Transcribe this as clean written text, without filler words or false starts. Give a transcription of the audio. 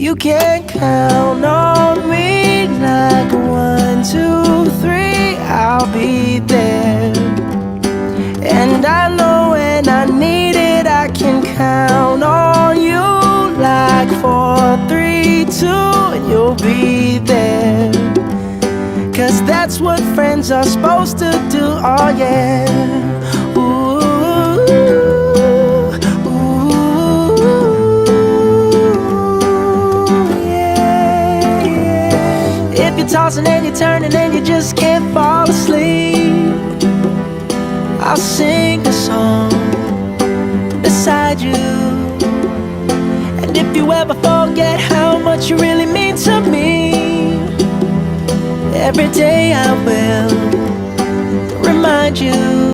You can count on me like 1, 2, 3, I'll be there. And I know when I need it, I can count on you like 4, 3, 2, and you'll be there. 'Cause that's what friends are supposed to do, oh yeah. Ooh, yeah, yeah. If you're tossing and you're turning and you just can't fall asleep, I'll sing a song beside you. And if you ever forget how much you really mean to me, every day I will remind you.